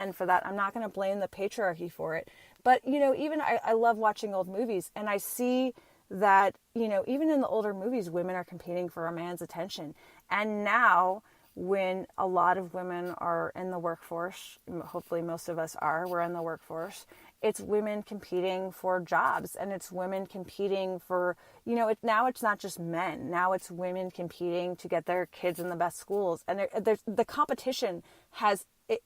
and for that. I'm not going to blame the patriarchy for it. But, even I love watching old movies, and I see that, even in the older movies, women are competing for a man's attention. And now, when a lot of women are in the workforce, hopefully most of us are, we're in the workforce, it's women competing for jobs, and it's women competing for, now it's not just men. Now it's women competing to get their kids in the best schools. And the competition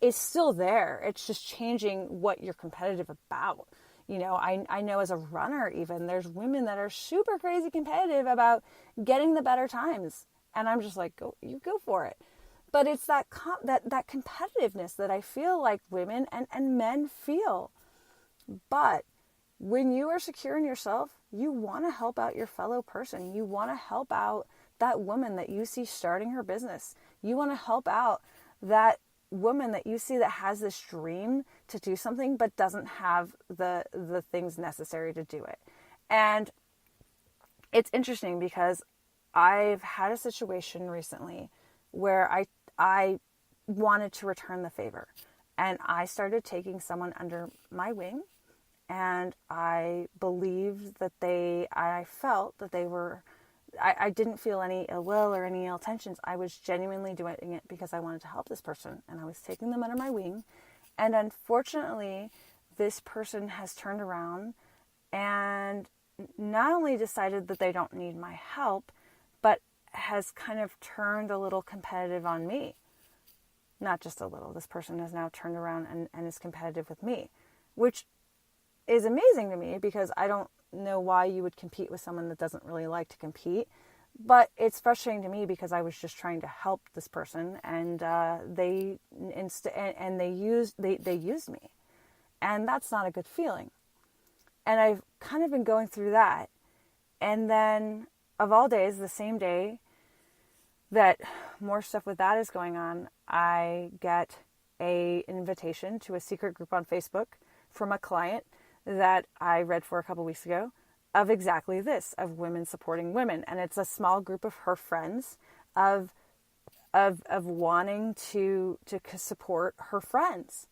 is still there. It's just changing what you're competitive about. I know as a runner, even, there's women that are super crazy competitive about getting the better times. And I'm just like, go for it. But it's that competitiveness that I feel like women and men feel. But when you are secure in yourself, you want to help out your fellow person. You want to help out that woman that you see starting her business. You want to help out that woman that you see that has this dream to do something but doesn't have the things necessary to do it. And it's interesting because I've had a situation recently where I wanted to return the favor, and I started taking someone under my wing, and I believed that I felt that they were, I didn't feel any ill will or any ill intentions. I was genuinely doing it because I wanted to help this person, and I was taking them under my wing. And unfortunately, this person has turned around and not only decided that they don't need my help, but has kind of turned a little competitive on me. Not just a little. This person has now turned around and is competitive with me, which is amazing to me because I don't know why you would compete with someone that doesn't really like to compete. But it's frustrating to me because I was just trying to help this person, and they used me, and that's not a good feeling. And I've kind of been going through that, and then of all days, the same day that more stuff with that is going on, I get an invitation to a secret group on Facebook from a client that I read for a couple weeks ago of exactly this, of women supporting women. And it's a small group of her friends of wanting to support her friends.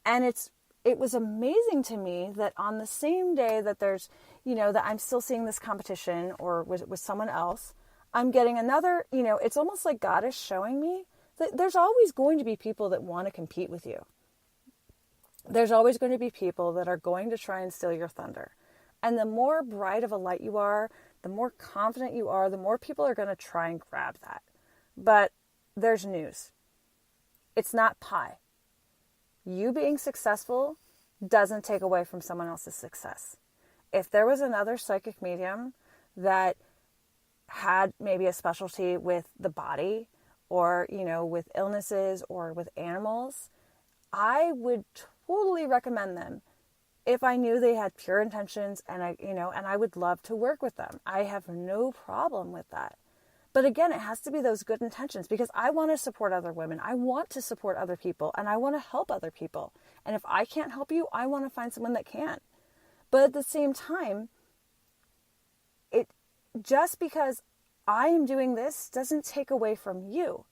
And it was amazing to me that on the same day that there's, that I'm still seeing this competition or with someone else, I'm getting another, it's almost like God is showing me that there's always going to be people that want to compete with you. There's always going to be people that are going to try and steal your thunder. And the more bright of a light you are, the more confident you are, the more people are going to try and grab that. But there's news. It's not pie. You being successful doesn't take away from someone else's success. If there was another psychic medium that had maybe a specialty with the body or, with illnesses or with animals, I would totally recommend them if I knew they had pure intentions and I would love to work with them. I have no problem with that. But again, it has to be those good intentions because I want to support other women. I want to support other people and I want to help other people. And if I can't help you, I want to find someone that can. But at the same time, just because I am doing this doesn't take away from you.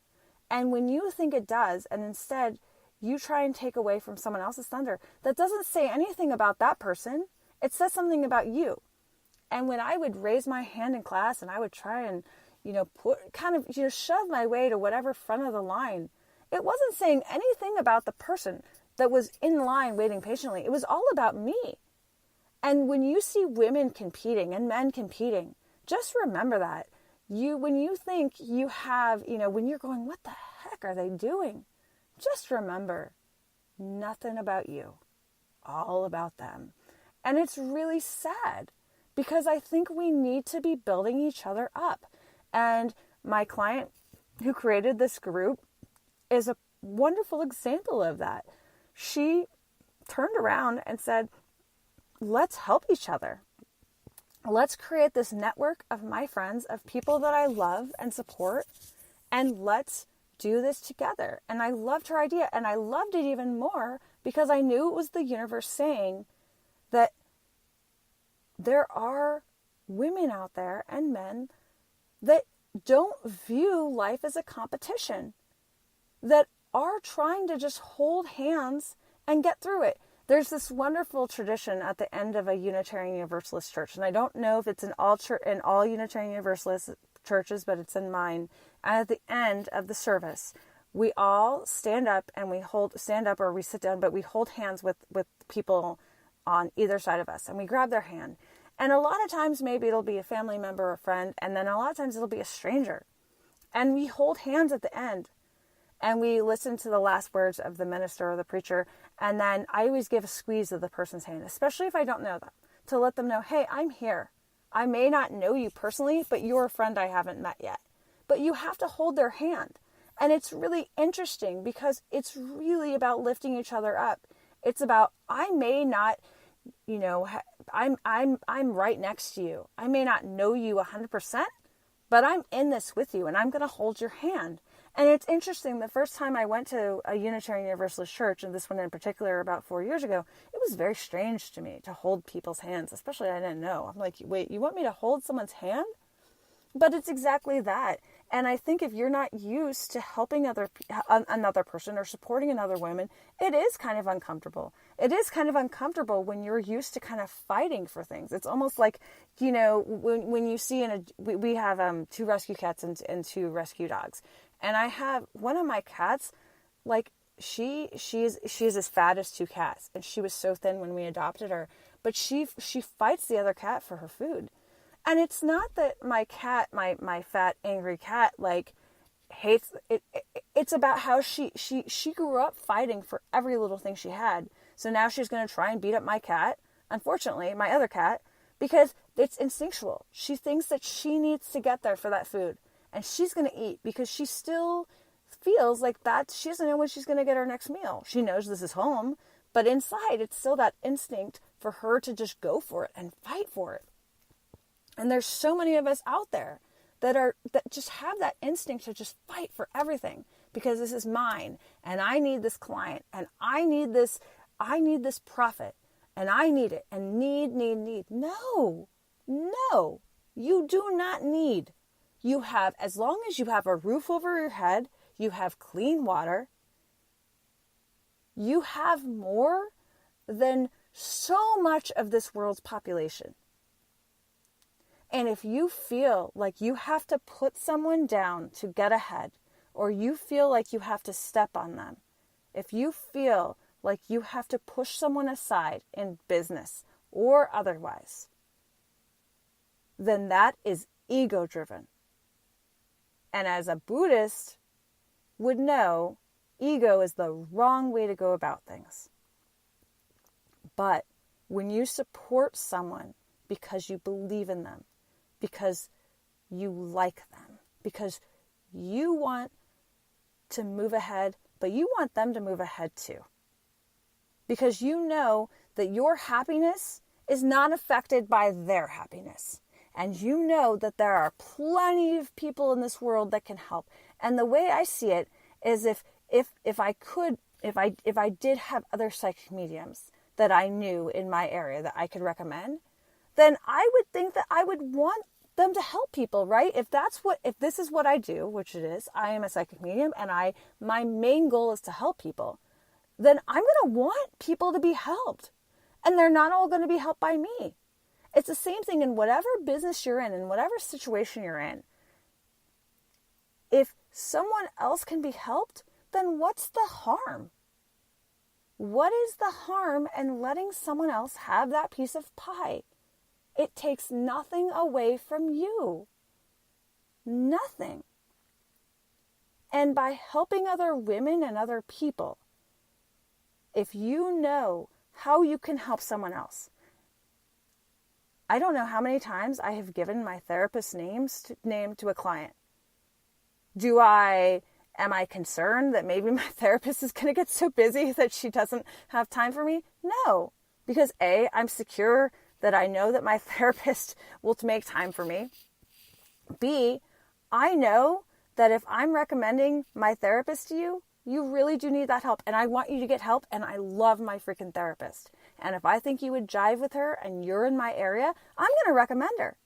And when you think it does, and instead you try and take away from someone else's thunder, that doesn't say anything about that person. It says something about you. And when I would raise my hand in class and I would try and, shove my way to whatever front of the line, it wasn't saying anything about the person that was in line waiting patiently. It was all about me. And when you see women competing and men competing, just remember that. When you think you have, when you're going, what the heck are they doing? Just remember, nothing about you, all about them. And it's really sad because I think we need to be building each other up. And my client who created this group is a wonderful example of that. She turned around and said, let's help each other. Let's create this network of my friends, of people that I love and support, and let's do this together. And I loved her idea, and I loved it even more because I knew it was the universe saying that there are women out there and men that don't view life as a competition, that are trying to just hold hands and get through it. There's this wonderful tradition at the end of a Unitarian Universalist church, and I don't know if it's in all Unitarian Universalist churches, but it's in mine. And at the end of the service, we all stand up or we sit down, but we hold hands with people on either side of us, and we grab their hand. And a lot of times maybe it'll be a family member or a friend, and then a lot of times it'll be a stranger. And we hold hands at the end, and we listen to the last words of the minister or the preacher, and then I always give a squeeze of the person's hand, especially if I don't know them, to let them know, hey, I'm here. I may not know you personally, but you're a friend I haven't met yet. But you have to hold their hand. And it's really interesting because it's really about lifting each other up. It's about, I may not, I'm right next to you. I may not know you 100%, but I'm in this with you, and I'm going to hold your hand. And it's interesting, the first time I went to a Unitarian Universalist church, and this one in particular about 4 years ago, it was very strange to me to hold people's hands, especially I didn't know. I'm like, wait, you want me to hold someone's hand? But it's exactly that. And I think if you're not used to helping another person or supporting another woman, it is kind of uncomfortable. It is kind of uncomfortable when you're used to kind of fighting for things. It's almost like, when you see we have 2 rescue cats and 2 rescue dogs. And I have one of my cats, like she's as fat as 2 cats, and she was so thin when we adopted her, but she fights the other cat for her food. And it's not that my cat, my fat, angry cat, like hates it. It's about how she grew up fighting for every little thing she had. So now she's going to try and beat up my cat, unfortunately, my other cat, because it's instinctual. She thinks that she needs to get there for that food. And she's going to eat because she still feels like that. She doesn't know when she's going to get her next meal. She knows this is home, but inside it's still that instinct for her to just go for it and fight for it. And there's so many of us out there that just have that instinct to just fight for everything because this is mine, and I need this client, and I need this profit, and I need it, and need. No, you do not need. You have, as long as you have a roof over your head, you have clean water, you have more than so much of this world's population. And if you feel like you have to put someone down to get ahead, or you feel like you have to step on them, if you feel like you have to push someone aside in business or otherwise, then that is ego-driven. And as a Buddhist would know, ego is the wrong way to go about things. But when you support someone because you believe in them, because you like them, because you want to move ahead, but you want them to move ahead too. Because you know that your happiness is not affected by their happiness. And you know that there are plenty of people in this world that can help. And the way I see it is if I did have other psychic mediums that I knew in my area that I could recommend, then I would think that I would want them to help people, right? If this is what I do, which it is, I am a psychic medium, and my main goal is to help people, then I'm going to want people to be helped. And they're not all going to be helped by me. It's the same thing in whatever business you're in whatever situation you're in. If someone else can be helped, then what's the harm? What is the harm in letting someone else have that piece of pie? It takes nothing away from you. Nothing. And by helping other women and other people, if you know how you can help someone else. I don't know how many times I have given my therapist's name to a client. Am I concerned that maybe my therapist is going to get so busy that she doesn't have time for me? No, because A, I'm secure that I know that my therapist will make time for me. B, I know that if I'm recommending my therapist to you, you really do need that help. And I want you to get help. And I love my freaking therapist. And if I think you would jive with her and you're in my area, I'm going to recommend her.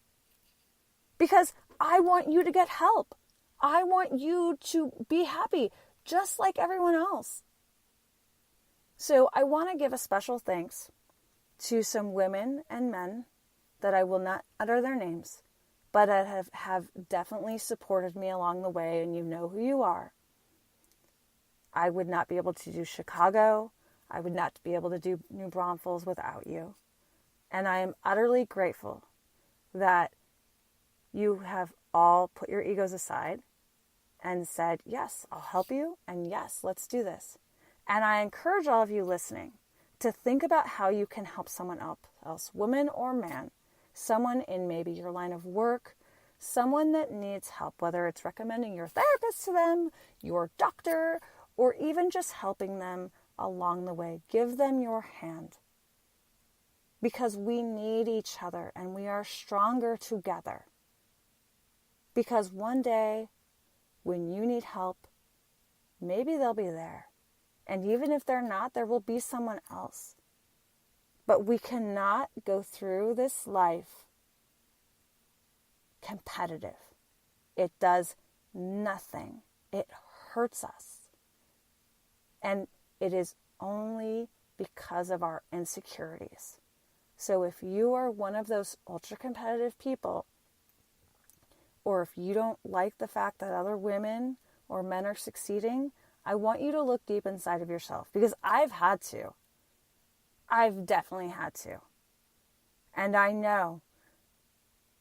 Because I want you to get help. I want you to be happy. just like everyone else. So I want to give a special thanks to some women and men that I will not utter their names, but that have definitely supported me along the way, and you know who you are. I would not be able to do Chicago. I would not be able to do New Braunfels without you. And I am utterly grateful that you have all put your egos aside and said, yes, I'll help you, and yes, let's do this. And I encourage all of you listening to think about how you can help someone else, woman or man, someone in maybe your line of work, someone that needs help, whether it's recommending your therapist to them, your doctor, or even just helping them along the way. Give them your hand. Because we need each other and we are stronger together. Because one day, when you need help, maybe they'll be there. And even if they're not, there will be someone else. But we cannot go through this life competitive. It does nothing. It hurts us. And it is only because of our insecurities. So if you are one of those ultra competitive people, or if you don't like the fact that other women or men are succeeding, I want you to look deep inside of yourself, because I've had to. I've definitely had to. And I know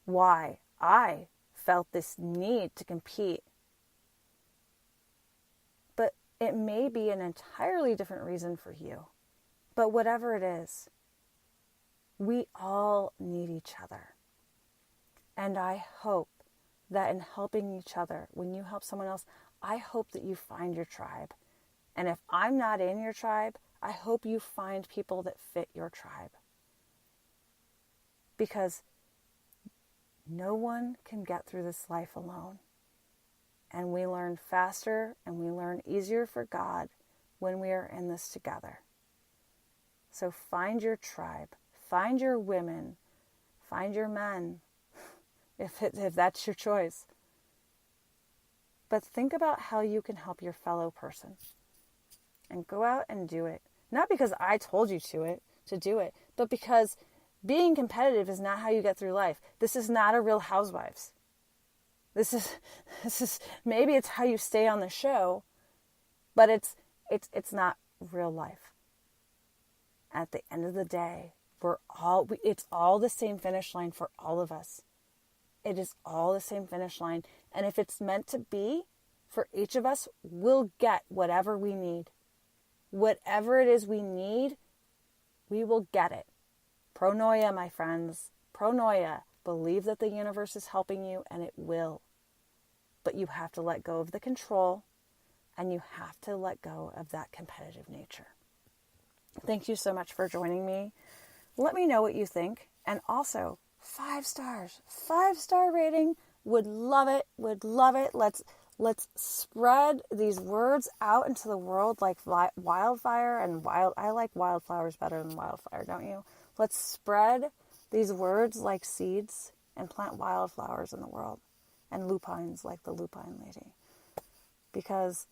why I felt this need to compete. But it may be an entirely different reason for you. But whatever it is, we all need each other. And I hope that in helping each other, when you help someone else, I hope that you find your tribe. And if I'm not in your tribe, I hope you find people that fit your tribe. Because no one can get through this life alone. And we learn faster and we learn easier for God when we are in this together. So find your tribe, find your women, find your men, if that's your choice. But think about how you can help your fellow person. And go out and do it. Not because I told you to do it, but because being competitive is not how you get through life. This is not a Real Housewives. This is maybe it's how you stay on the show, but it's not real life. At the end of the day, it's all the same finish line for all of us. It is all the same finish line. And if it's meant to be, for each of us, we'll get whatever we need. Whatever it is we need, we will get it. Pronoia, my friends. Pronoia. Believe that the universe is helping you, and it will. But you have to let go of the control, and you have to let go of that competitive nature. Thank you so much for joining me. Let me know what you think. And also, 5 stars. 5-star rating. Would love it. Would love it. Let's spread these words out into the world like wildfire and I like wildflowers better than wildfire, don't you? Let's spread these words like seeds and plant wildflowers in the world and lupines like the lupine lady. Because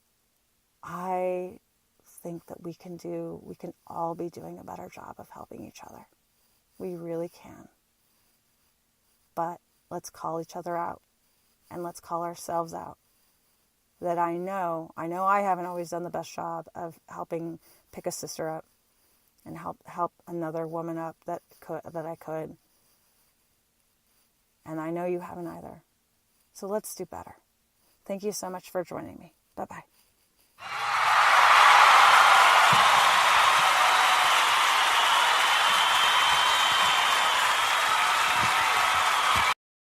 I think that we can all be doing a better job of helping each other. We really can. But let's call each other out and let's call ourselves out. That I know I haven't always done the best job of helping pick a sister up and help another woman up that I could. And I know you haven't either. So let's do better. Thank you so much for joining me. Bye-bye.